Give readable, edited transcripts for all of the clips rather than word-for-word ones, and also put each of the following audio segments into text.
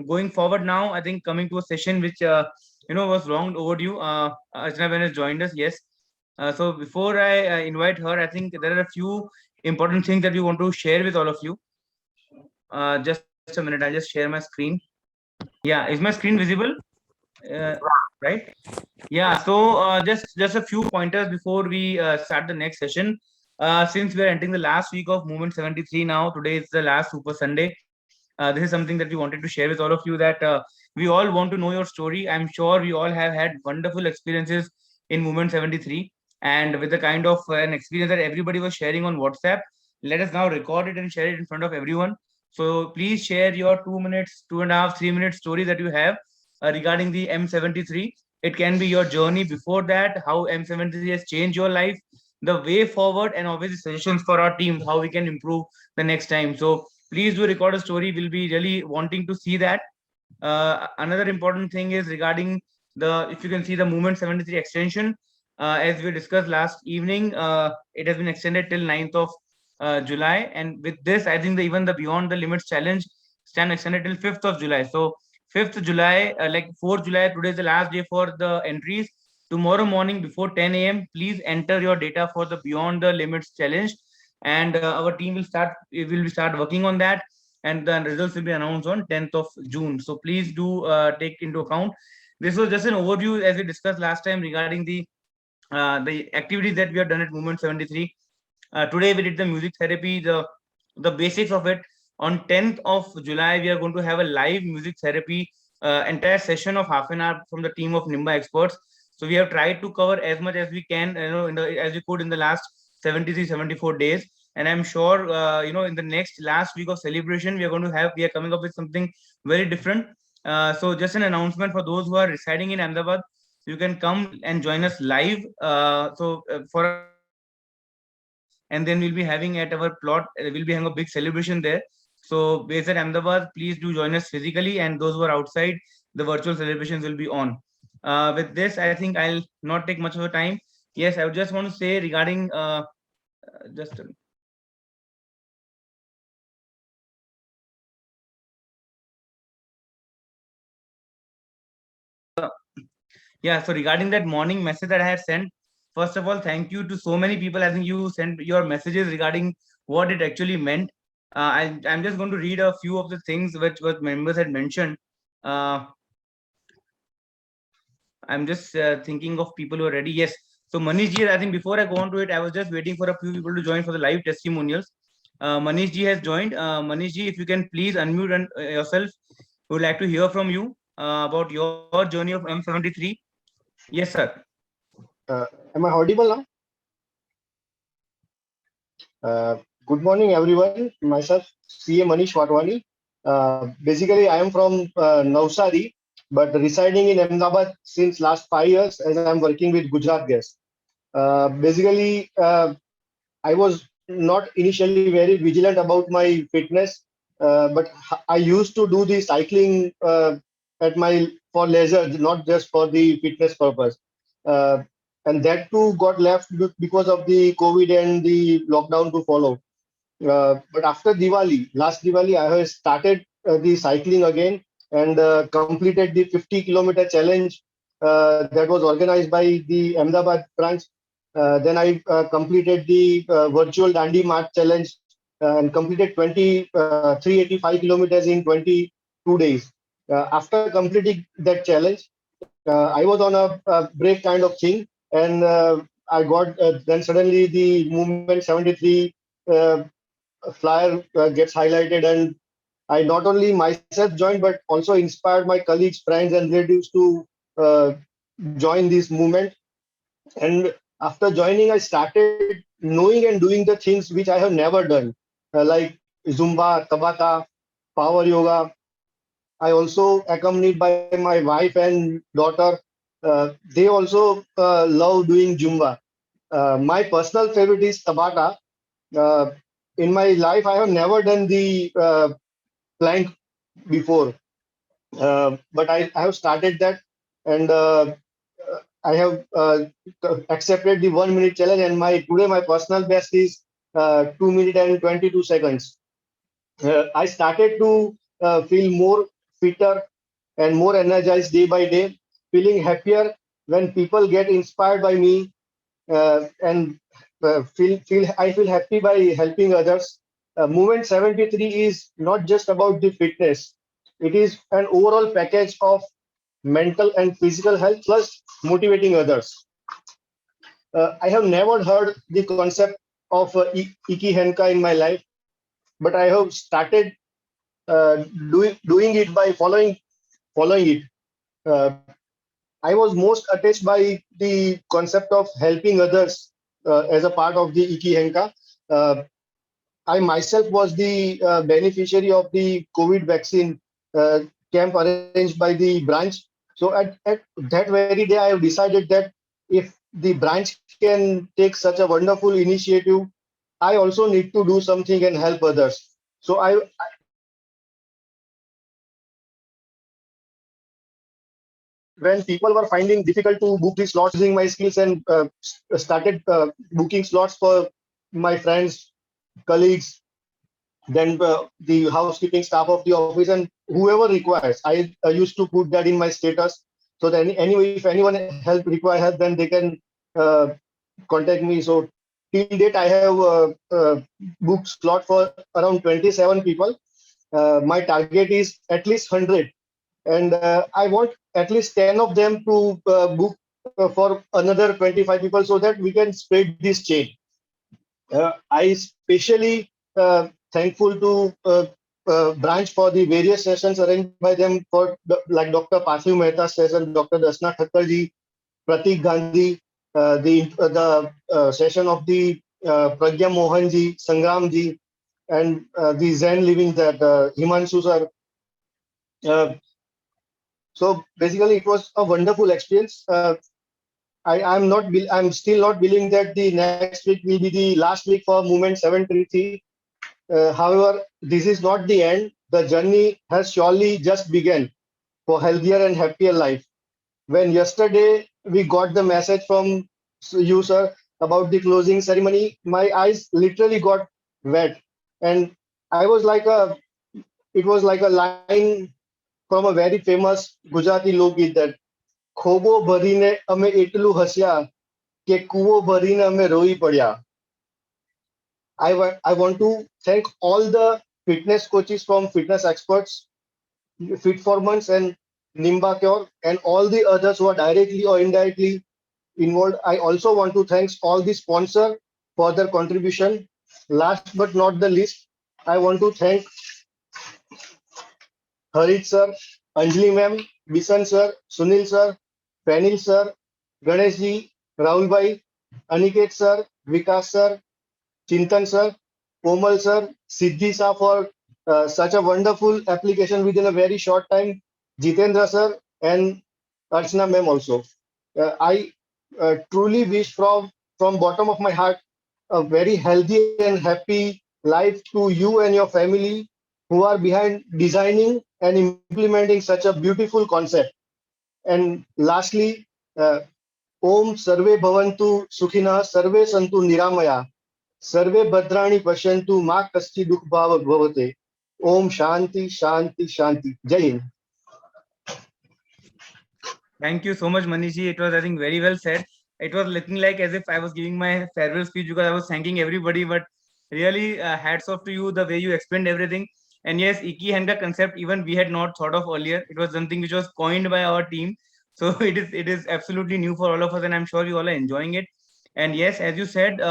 going forward now, I think coming to a session which was long overdue. Ajna has joined us. Yes. So before I invite her, I think there are a few important things that we want to share with all of you. Just a minute, I'll just share my screen. Yeah, is my screen visible? Uh, right? Yeah. So just a few pointers before we start the next session. Since we are entering the last week of Movement 73 now, today is the last Super Sunday. This is something that we wanted to share with all of you, that we all want to know your story. I'm sure we all have had wonderful experiences in Movement 73, and with the kind of an experience that everybody was sharing on WhatsApp, let us now record it and share it in front of everyone. So please share your 2 minutes, 2.5, 3 minute story that you have regarding the M73. It can be your journey before that, how M73 has changed your life, the way forward, and obviously suggestions for our team, how we can improve the next time. So please do record a story. We'll be really wanting to see that. Another important thing is regarding the, if you can see the Movement 73 extension, as we discussed last evening, it has been extended till 9th of July. And with this, I think even the Beyond the Limits challenge stand extended till 5th of July. So 5th July, like 4th July, today is the last day for the entries. Tomorrow morning before 10 a.m., please enter your data for the Beyond the Limits challenge, and our team will start working on that, and the results will be announced on 10th of June. So please do take into account. This was just an overview as we discussed last time regarding the activities that we have done at Movement 73. Today we did the music therapy, the basics of it. On 10th of July, we are going to have a live music therapy, entire session of half an hour from the team of Nimba experts. So we have tried to cover as much as we can, as we could in the last 73, 74 days. And I'm sure, in the next last week of celebration, we are coming up with something very different. So just an announcement for those who are residing in Ahmedabad, you can come and join us live. For our team, and then we'll be having at our plot, we'll be having a big celebration there. So based at Ahmedabad, please do join us physically, and those who are outside, the virtual celebrations will be on. With this, I think I'll not take much of a time. Yes, I would just want to say regarding just yeah, so regarding that morning message that I had sent, first of all, thank you to so many people. I think you sent your messages regarding what it actually meant. I'm just going to read a few of the things which what members had mentioned. Uh, I'm just thinking of people who are ready. Yes. So Manish ji, I think before I go on to it, I was just waiting for a few people to join for the live testimonials. Manish ji has joined. Manish ji, if you can please unmute yourself, we would like to hear from you about your journey of M73. Yes, sir. Am I audible now? Good morning, everyone. Myself, CA Manish Watwani. Basically, I am from Navsari, but residing in Ahmedabad since last 5 years as I'm working with Gujarat Gas. Basically, I was not initially very vigilant about my fitness, but I used to do the cycling at my for leisure, not just for the fitness purpose. Uh, and that too got left because of the COVID and the lockdown to follow. But after Diwali, last Diwali, I have started the cycling again and completed the 50-kilometer challenge that was organized by the Ahmedabad branch. Then I completed the virtual Dandi March challenge and completed 385 kilometers in 22 days. After completing that challenge, I was on a break kind of thing, and I got then suddenly the movement 73 uh, flyer gets highlighted, and I not only myself joined but also inspired my colleagues, friends, and relatives to uh, join this movement. And after joining, I started knowing and doing the things which I have never done, like Zumba, Tabata, Power Yoga. I also accompanied by my wife and daughter. They also love doing Zumba. My personal favorite is Tabata. Uh, in my life, I have never done the plank before, but I have started that, and I have accepted the 1 minute challenge. And my today my personal best is 2 minutes and 22 seconds. I started to feel more fitter and more energized day by day, feeling happier when people get inspired by me, and I feel happy by helping others. Movement 73 is not just about the fitness; it is an overall package of mental and physical health plus motivating others. I have never heard the concept of Iki Henka in my life, but I have started doing it by following it. Uh, I was most attached by the concept of helping others as a part of the Iki Henka. Uh, I myself was the beneficiary of the COVID vaccine uh, camp arranged by the branch. So at that very day, I have decided that if the branch can take such a wonderful initiative, I also need to do something and help others. So when people were finding difficult to book the slots, using my skills and started booking slots for my friends, colleagues, then the housekeeping staff of the office and whoever requires. I used to put that in my status so that anyway, if anyone require help, then they can uh, contact me. So till date, I have booked slot for around 27 people. My target is at least 100, and I want at least 10 of them to book for another 25 people so that we can spread this chain. I especially thankful to branch for the various sessions arranged by them for like Dr. Parthiv Mehta's session, Dr. Dasna Thakkarji, Pratik Gandhi, the session of the Pragya Mohanji, Sangramji, and the Zen living that Himanshu sir. Uh, so basically, it was a wonderful experience. I'm still not believing that the next week will be the last week for Movement 733. However, this is not the end. The journey has surely just begun for healthier and happier life. When yesterday we got the message from you, sir, about the closing ceremony, my eyes literally got wet, and I was like it was like a line from a very famous Gujarati Lokgit that ખોબો ભરીને અમે એટલું હસ્યા કે કૂવો ભરીને અમે રોઈ પડ્યા. I want to thank all the fitness coaches from Fitness Experts, Fitformance, and Nimba Cure, and all the others who are directly or indirectly involved. I also want to thank all the sponsors for their contribution. Last but not the least, I want to thank Harit sir, Anjali ma'am, Bisan sir, Sunil sir, Panil sir, Ganesh ji, Rahul bhai, Aniket sir, Vikas sir, Chintan sir, Komal sir, Siddhi sir for such a wonderful application within a very short time, Jitendra sir, and Archana ma'am also. I truly wish from bottom of my heart a very healthy and happy life to you and your family who are behind designing and implementing such a beautiful concept. And lastly, Om Sarve Bhavantu Sukhina Sarve Santu Niramaya Sarve Bhadrani Pashantu Ma Kasti Dukh Bhava Bhavate. Om Shanti Shanti Shanti. Jai Hind. Thank you so much, Manishji. It was, I think, very well said. It was looking like as if I was giving my farewell speech because I was thanking everybody. But really, hats off to you the way you explained everything. And yes, Iki Henka concept even we had not thought of earlier. It was something which was coined by our team. So it is absolutely new for all of us, and I'm sure you all are enjoying it. And yes, as you said, there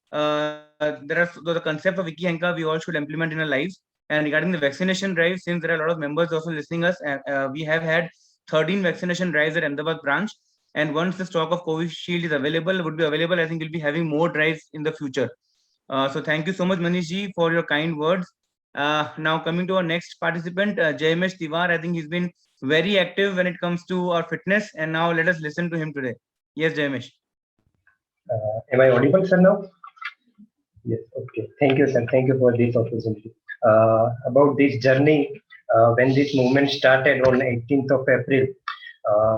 are the concept of Iki Henka we all should implement in our lives. And regarding the vaccination drive, since there are a lot of members also listening us, we have had 13 vaccination drives at Ahmedabad branch. And once the stock of Covishield is available, would be available, I think we'll be having more drives in the future. So thank you so much, Manish ji, for your kind words. Now coming to our next participant, Jaimesh Tiwar. I think he's been very active when it comes to our fitness. And now let us listen to him today. Yes, Jaimesh. Am I audible, sir, now? Yes, okay. Thank you, sir. Thank you for this opportunity. About this journey, when this movement started on 18th of April,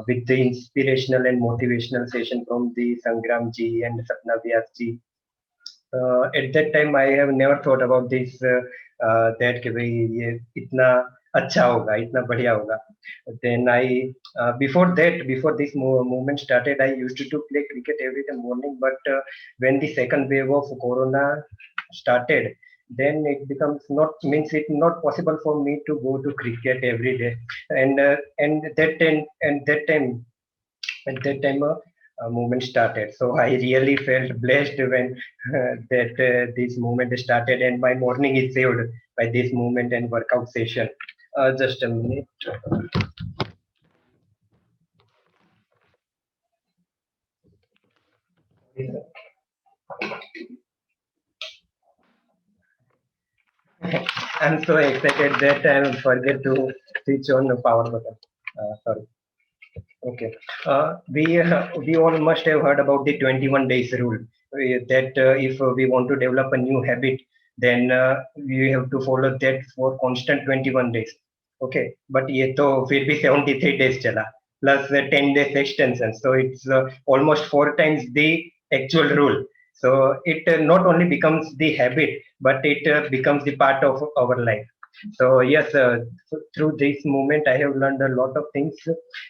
with the inspirational and motivational session from the Sangram ji and Sapna Vyas ji. At that time, I have never thought about this, that कि भाई ये इतना अच्छा होगा, इतना बढ़िया होगा. Then before this movement started, I used to play cricket every day morning. But when the second wave of Corona started, then it becomes not means it not possible for me to go to cricket every day. And at that time movement started. So I really felt blessed when that this movement started, and my morning is saved by this movement and workout session. Just a minute. I'm so excited that I forget to switch on the power button. Sorry. Okay. We all must have heard about the 21 days rule. That if we want to develop a new habit, then we have to follow that for constant 21 days. Okay. But ये तो फिर भी 73 days चला plus 10 days extension. So it's almost 4 times the actual rule. So it not only becomes the habit, but it becomes the part of our life. So yes, through this movement, I have learned a lot of things,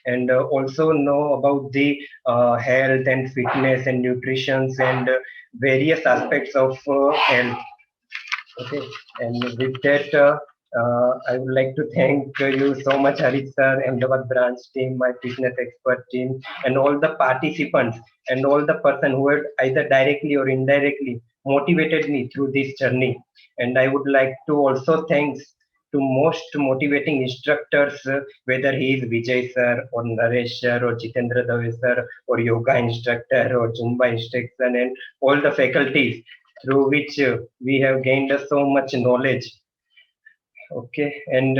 and also know about the health and fitness and nutrition and various aspects of health. Okay, and with that, I would like to thank you so much, Harit sir, Ahmedabad branch team, my fitness expert team, and all the participants and all the person who had either directly or indirectly motivated me through this journey. And I would like to also thanks to most motivating instructors, whether he is Vijay sir or Naresh sir or Jitendra Dave sir or yoga instructor or Zumba instructor and all the faculties through which we have gained so much knowledge. Okay, and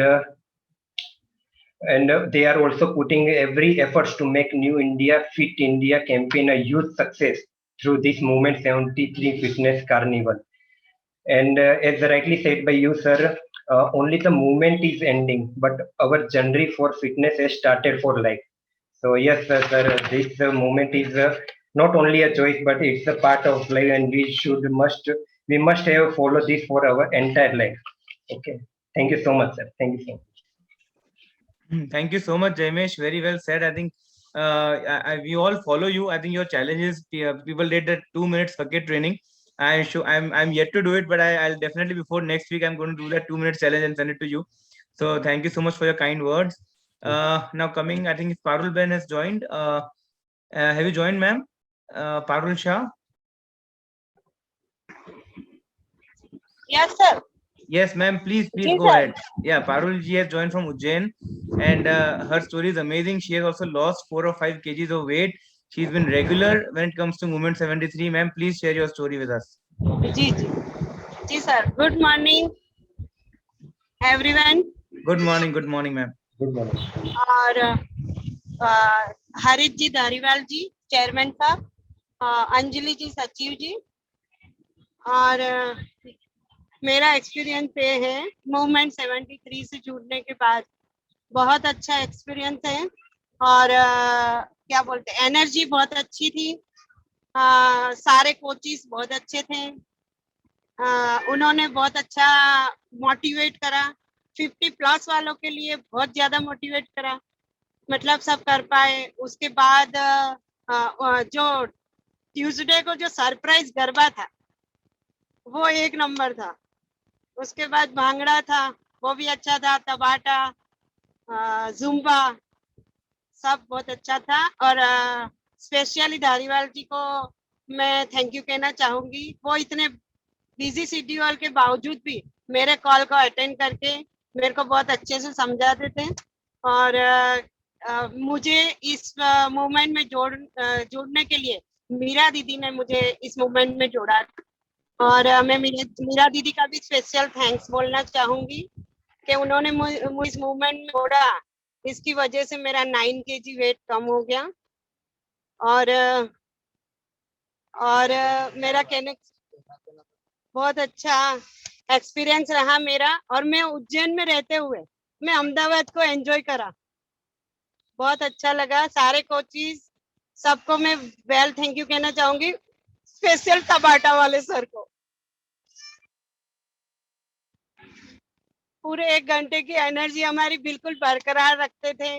they are also putting every efforts to make New India Fit India campaign a huge success through this movement 73 Fitness Carnival. And as rightly said by you, sir, only the movement is ending, but our journey for fitness has started for life. So yes, sir, this movement is not only a choice, but it's a part of life, and we must have follow this for our entire life. Okay. Thank you so much, sir. Thank you so much. Thank you so much, Jaimesh. Very well said. I think we all follow you. I think your challenge is people did the 2 minutes bucket training. I'm yet to do it, but I'll definitely before next week I'm going to do that 2 minutes challenge and send it to you. So thank you so much for your kind words. Now coming, I think Parul Ben has joined. Have you joined, ma'am? Parul Shah. Yes, sir. Yes, ma'am. Please Ji, go sir. ahead. Yeah, Parul ji has joined from Ujjain, and her story is amazing. She has also lost 4 or 5 kgs of weight. She's been regular when it comes to Movement 73. Ma'am, please share your story with us. जी जी जी sir. Good morning, everyone. Good morning, ma'am. Good morning. और हरित जी धारीवाल जी chairman साहब, अंजलि जी सचिव जी, और मेरा experience ये है मूवमेंट 73 से जुड़ने के बाद बहुत अच्छा एक्सपीरियंस है. और क्या बोलते हैं, एनर्जी बहुत अच्छी थी. सारे कोचिस बहुत अच्छे थे. उन्होंने बहुत अच्छा मोटिवेट करा. 50+ वालों के लिए बहुत ज्यादा मोटिवेट करा, मतलब सब कर पाए. उसके बाद जो ट्यूसडे को जो सरप्राइज गरबा था वो 1 नंबर था. उसके बाद भांगड़ा था, वो भी अच्छा था. तबाटा, जुम्बा, सब बहुत अच्छा था. और स्पेशली धारीवाल जी को मैं थैंक यू कहना चाहूंगी. वो इतने बिजी शेड्यूल के बावजूद भी मेरे कॉल को अटेंड करके मेरे को बहुत अच्छे से समझाते थे. और मुझे इस मूवमेंट में जोड़ने के लिए मीरा दीदी ने मुझे इस मूवमेंट में जोड़ा. और मैं मीरा दीदी का भी स्पेशल थैंक्स बोलना चाहूंगी कि उन्होंने मुझे इस मूवमेंट में जोड़ा. इसकी वजह से मेरा 9 kg वेट कम हो गया. और मेरा कहने बहुत अच्छा एक्सपीरियंस रहा मेरा. और मैं उज्जैन में रहते हुए मैं अहमदाबाद को एंजॉय करा. बहुत अच्छा लगा. सारे कोचिज सबको मैं वेल थैंक यू कहना चाहूंगी, स्पेशल तबाटा वाले सर को. पूरे 1 घंटे की एनर्जी हमारी बिल्कुल बरकरार रखते थे।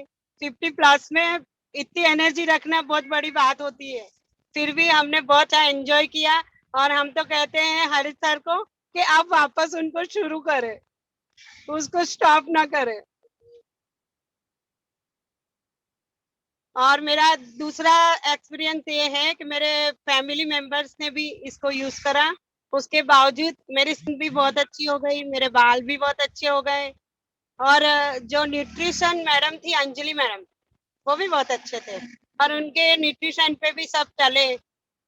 50+ में इतनी एनर्जी रखना बहुत बड़ी बात होती है। फिर भी हमने बहुत एंजॉय किया और हम तो कहते हैं हरीश सर को कि आप वापस उनको शुरू करें, उसको स्टॉप ना करें। और मेरा दूसरा एक्सपीरियंस ये है कि मेरे फैमिली मेंबर्स ने भी इसको यूज करा, उसके बावजूद मेरी स्किन भी बहुत अच्छी हो गई, मेरे बाल भी बहुत अच्छे हो गए। और जो न्यूट्रिशन मैडम थी, अंजलि मैडम, वो भी बहुत अच्छे थे और उनके न्यूट्रिशन पे भी सब चले,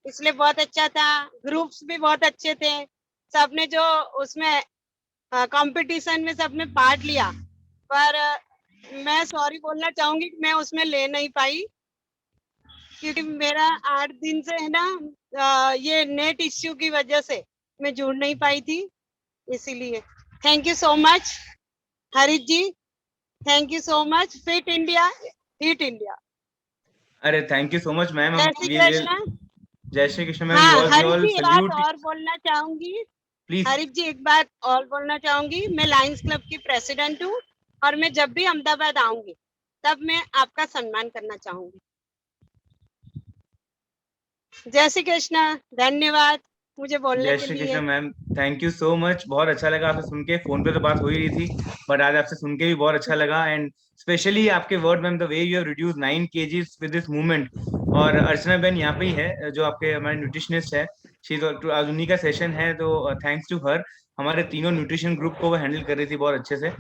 इसलिए बहुत अच्छा था। ग्रुप्स भी बहुत अच्छे थे, सबने जो उसमें कंपटीशन में सबने पार्ट लिया। पर मैं सॉरी बोलना चाहूंगी कि मैं उसमें ले नहीं पाई, क्योंकि मेरा 8 दिन से है ना ये नेट इश्यू की वजह से मैं जुड़ नहीं पाई थी, इसीलिए। Thank you so much Harish ji, thank you so much. Fit India, hit India. अरे thank you so much ma'am. जय श्री कृष्ण। जय श्री कृष्ण मैम। हाँ, वी हरीश ऑल जी एक बात सल्यूट और बोलना चाहूंगी। प्लीज। हरीश जी एक बात और बोलना चाहूंगी, मैं लायंस क्लब की प्रेसिडेंट हूँ और मैं जब भी अहमदाबाद आऊंगी तब मैं आपका सम्मान करना चाहूंगी। जय श्री कृष्ण, धन्यवाद मुझे बोलने जय के श्री लिए। Krishna ma'am, thank you so much. बहुत अच्छा लगा आपसे सुन के। फोन पे तो बात हो ही रही थी, बट आज आपसे सुन के भी बहुत अच्छा लगा। एंड स्पेशली आपके word ma'am, the way you have reduce 9 kgs with this movement. और अर्चना बहन यहाँ पे ही है, जो आपके हमारे न्यूट्रिशनिस्ट है। आज उन्हीं का सेशन है, तो थैंक्स टू हर। हमारे तीनों न्यूट्रिशन ग्रुप को वो हैंडल कर रही थी बहुत अच्छे से।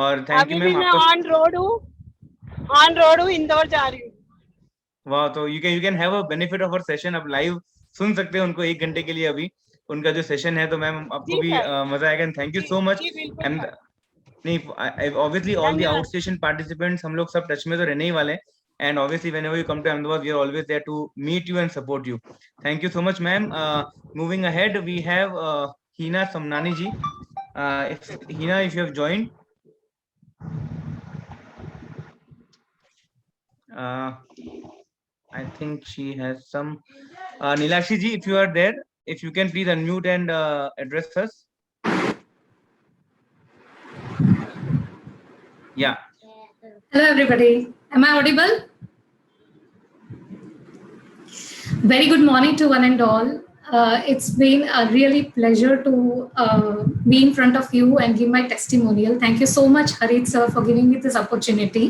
और थैंक यू अभी भी मैम मैं आपका। ऑन रोड हूँ, इंदौर जा रही हूँ। वाह, तो you can have a benefit of our session. अब लाइव सुन सकते हैं उनको 1 घंटे के लिए अभी, उनका जो सेशन है। तो मैम आपको जी भी सर, मजा आएगा। थैंक यू जी सो मच। जी बिल्कुल एंड सर, नहीं, ऑब्वियसली ऑल द आउट धन्यवाद। स्टेशन पार्टिसिपेंट्स हम लोग सब टच में तो रहने ही वाले हैं। And obviously whenever you come to Ahmedabad, we are always there to meet you and support you. Thank you so much ma'am. Moving ahead, we have Hina Samnani ji. if Hina, if you have joined, I think she has some. Nilakshi ji, if you are there, if you can please unmute and address us. Yeah. Hello, everybody. Am I audible? Very good morning to one and all. It's been a really pleasure to be in front of you and give my testimonial. Thank you so much, Harit sir, for giving me this opportunity.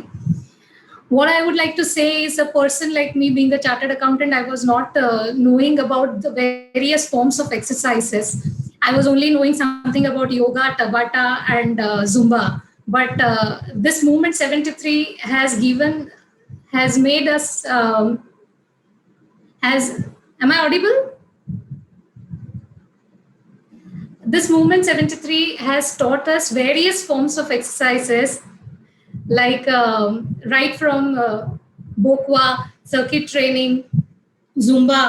What I would like to say is, a person like me being a chartered accountant, I was not knowing about the various forms of exercises. I was only knowing something about yoga, Tabata, and Zumba. But this movement 73 has made us, am I audible? This movement 73 has taught us various forms of exercises, like right from Bokwa, circuit training, Zumba,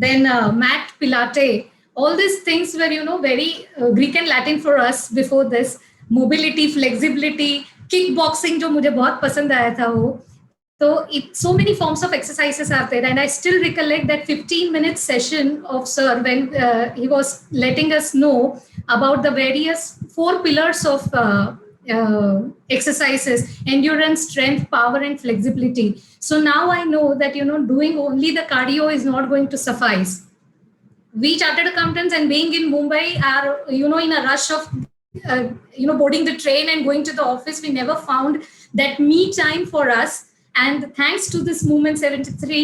then mat Pilate. All these things were, very Greek and Latin for us before this. Mobility, flexibility, kickboxing, जो मुझे बहुत पसंद आया था वो. So so many forms of exercises are there, and I still recollect that 15-minute session of Sir when he was letting us know about the various 4 pillars of exercises: endurance, strength, power, and flexibility. So now I know that doing only the cardio is not going to suffice. We chartered accountants and being in Mumbai are in a rush of boarding the train and going to the office. We never found that me time for us. And thanks to this movement 73,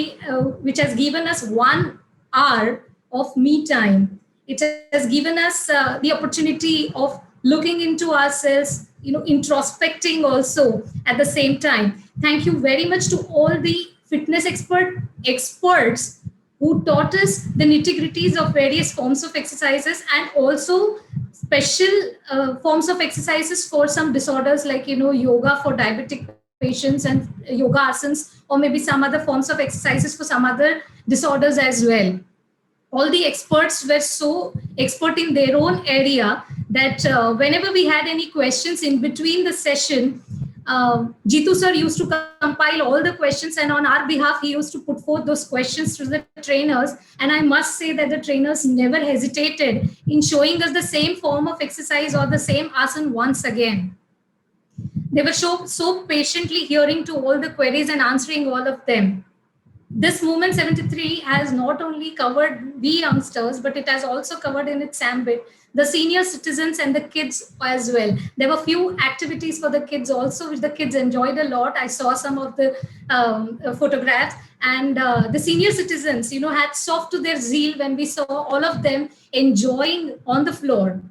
which has given us 1 hour of me time, it has given us the opportunity of looking into ourselves, introspecting also at the same time. Thank you very much to all the fitness experts who taught us the nitty-gritties of various forms of exercises, and also special forms of exercises for some disorders, like yoga for diabetic patients and yoga asanas, or maybe some other forms of exercises for some other disorders as well. All the experts were so expert in their own area that whenever we had any questions in between the session, Jitu sir used to compile all the questions, and on our behalf, he used to put forth those questions to the trainers. And I must say that the trainers never hesitated in showing us the same form of exercise or the same asana once again. They were so patiently hearing to all the queries and answering all of them. This movement 73 has not only covered we youngsters, but it has also covered in its ambit the senior citizens and the kids as well. There were few activities for the kids also, which the kids enjoyed a lot. I saw some of the photographs, and the senior citizens, hats off to their zeal when we saw all of them enjoying on the floor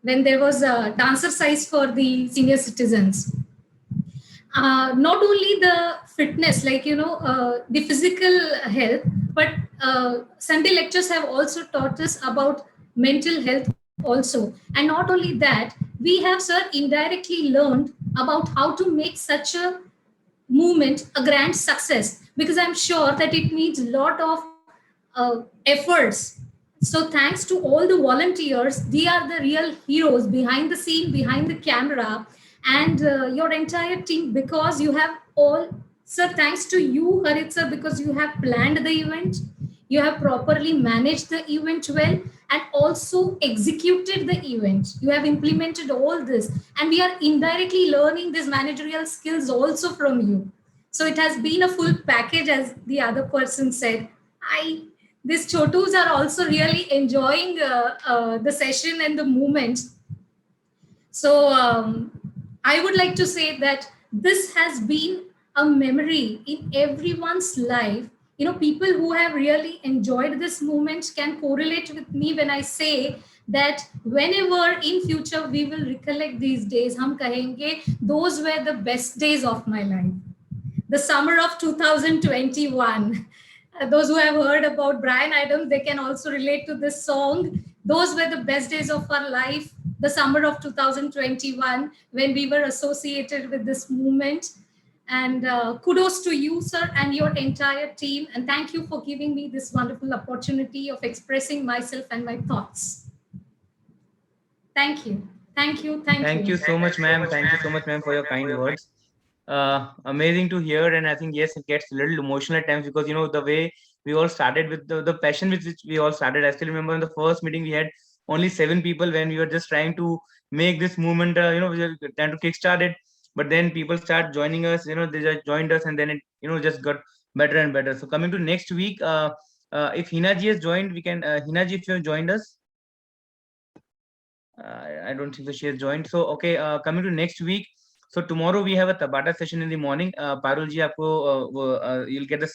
when there was a dancer size for the senior citizens. Not only the fitness, the physical health, but Sunday lectures have also taught us about mental health also. And not only that, we have, sir, indirectly learned about how to make such a movement a grand success, because I'm sure that it needs a lot of efforts. So thanks to all the volunteers, they are the real heroes behind the scene, behind the camera, and your entire team, because you have all, sir, thanks to you, Harit sir, because you have planned the event, you have properly managed the event well, and also executed the event. You have implemented all this, and we are indirectly learning these managerial skills also from you. So it has been a full package, as the other person said. These chotus are also really enjoying the session and the movement. So I would like to say that this has been a memory in everyone's life. People who have really enjoyed this movement can correlate with me when I say that whenever in future we will recollect these days, hum kahenge, those were the best days of my life. The summer of 2021. Those who have heard about Bryan Adams, they can also relate to this song. Those were the best days of our life, the summer of 2021, when we were associated with this movement. And kudos to you, sir, and your entire team. And thank you for giving me this wonderful opportunity of expressing myself and my thoughts. Thank you. Thank you. Thank you so much, ma'am. Thank you so much, ma'am, for your kind words. Amazing to hear. And I think, yes, it gets a little emotional at times, because, the way we all started with the passion with which we all started. I still remember in the first meeting, we had only 7 people when we were just trying to make this movement, we were trying to kickstart it. But then people start joining us, they just joined us, and then it, just got better and better. So coming to next week, if Hina ji has joined, we can, Hina ji, if you have joined us. I don't think that she has joined. So, okay, coming to next week. So tomorrow we have a Tabata session in the morning. Parul ji, you'll get the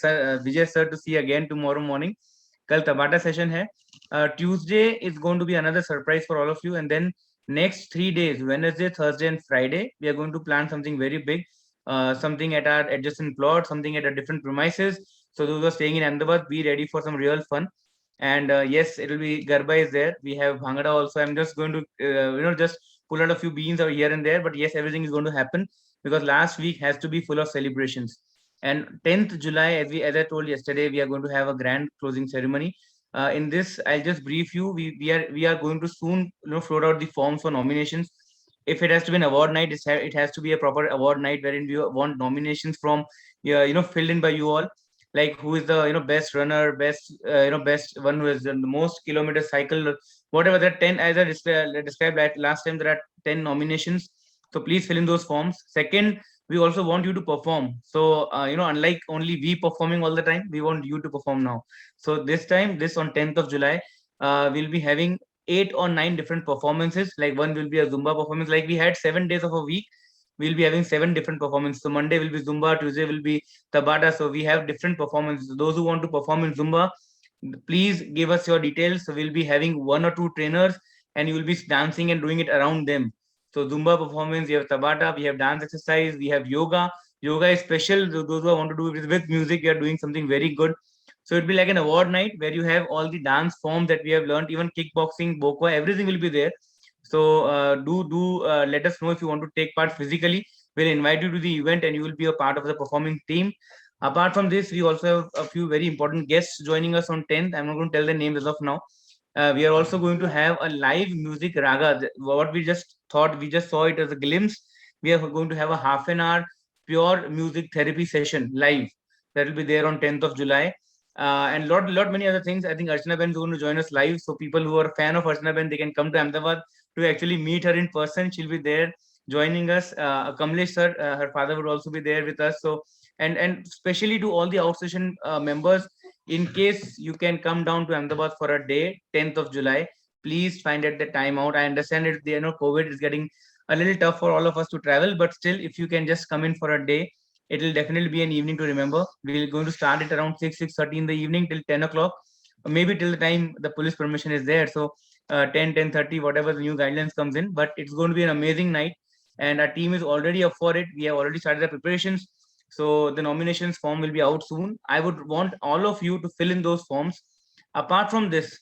Vijay sir to see again tomorrow morning. Kal Tabata session hai. Tuesday is going to be another surprise for all of you. And then next 3 days, Wednesday, Thursday, and Friday, we are going to plan something very big. Something at our adjacent plot, something at a different premises. So those who are staying in Ahmedabad, be ready for some real fun. And yes, it will be Garba is there. We have Bhangra also. I'm just going to, just pull out a few beans or here and there. But yes, everything is going to happen, because last week has to be full of celebrations. And 10th July, as I told yesterday, we are going to have a grand closing ceremony. In this, I'll just brief you. We are going to soon, float out the forms for nominations. If it has to be an award night, it has to be a proper award night wherein we want nominations from, filled in by you all. Like who is the best runner, best best one who has done the most kilometers cycle, whatever. That 10, as I described last time, there are 10 nominations. So please fill in those forms. Second, we also want you to perform. So unlike only we performing all the time, we want you to perform now. So this time, on 10th of July, we'll be having 8 or 9 different performances. Like one will be a Zumba performance. Like we had 7 days of a week, we'll be having 7 different performances. So Monday will be Zumba, Tuesday will be Tabata. So we have different performances. Those who want to perform in Zumba, please give us your details. So we'll be having 1 or 2 trainers, and you will be dancing and doing it around them. So Zumba performance, we have Tabata, we have dance exercise, we have yoga. Yoga is special. Those who want to do it with music, we are doing something very good. So it'll be like an award night where you have all the dance forms that we have learned, even kickboxing, bokwa, everything will be there. So let us know if you want to take part physically. We'll invite you to the event, and you will be a part of the performing team. Apart from this, we also have a few very important guests joining us on 10th. I'm not going to tell the names as of now. We are also going to have a live music raga. What we just saw it as a glimpse. we are going to have a half an hour pure music therapy session live. That will be there on 10th of July. And lot many other things. I think Archana Ben is going to join us live. So people who are a fan of Archana Ben, they can come to Ahmedabad to actually meet her in person. She'll be there joining us. Kamlesh sir, her father would also be there with us. So and especially to all the outstation members, in case you can come down to Ahmedabad for a day, 10th of July, please find at the time out. I understand it, COVID is getting a little tough for all of us to travel, but still, if you can just come in for a day, it will definitely be an evening to remember. We're going to start it around 6:30 in the evening till 10 o'clock, maybe till the time the police permission is there. So 10:30, whatever the new guidelines comes in, but it's going to be an amazing night. And our team is already up for it. We have already started the preparations. So the nominations form will be out soon. I would want all of you to fill in those forms. Apart from this,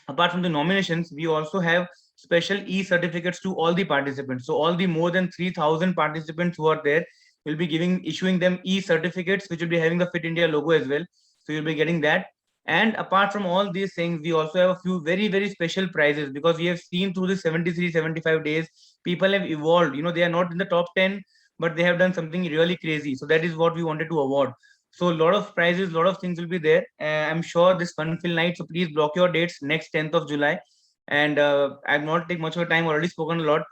apart from the nominations, we also have special e-certificates to all the participants. So all the more than 3,000 participants who are there will be issuing them e-certificates, which will be having the Fit India logo as well. So you'll be getting that. And apart from all these things, we also have a few very, very special prizes, because we have seen through the 73, 75 days, people have evolved. They are not in the top 10, but they have done something really crazy. So that is what we wanted to award. So a lot of prizes, a lot of things will be there. I'm sure this fun-filled night. So please block your dates next 10th of July. And I've not taken much of a time, already spoken a lot.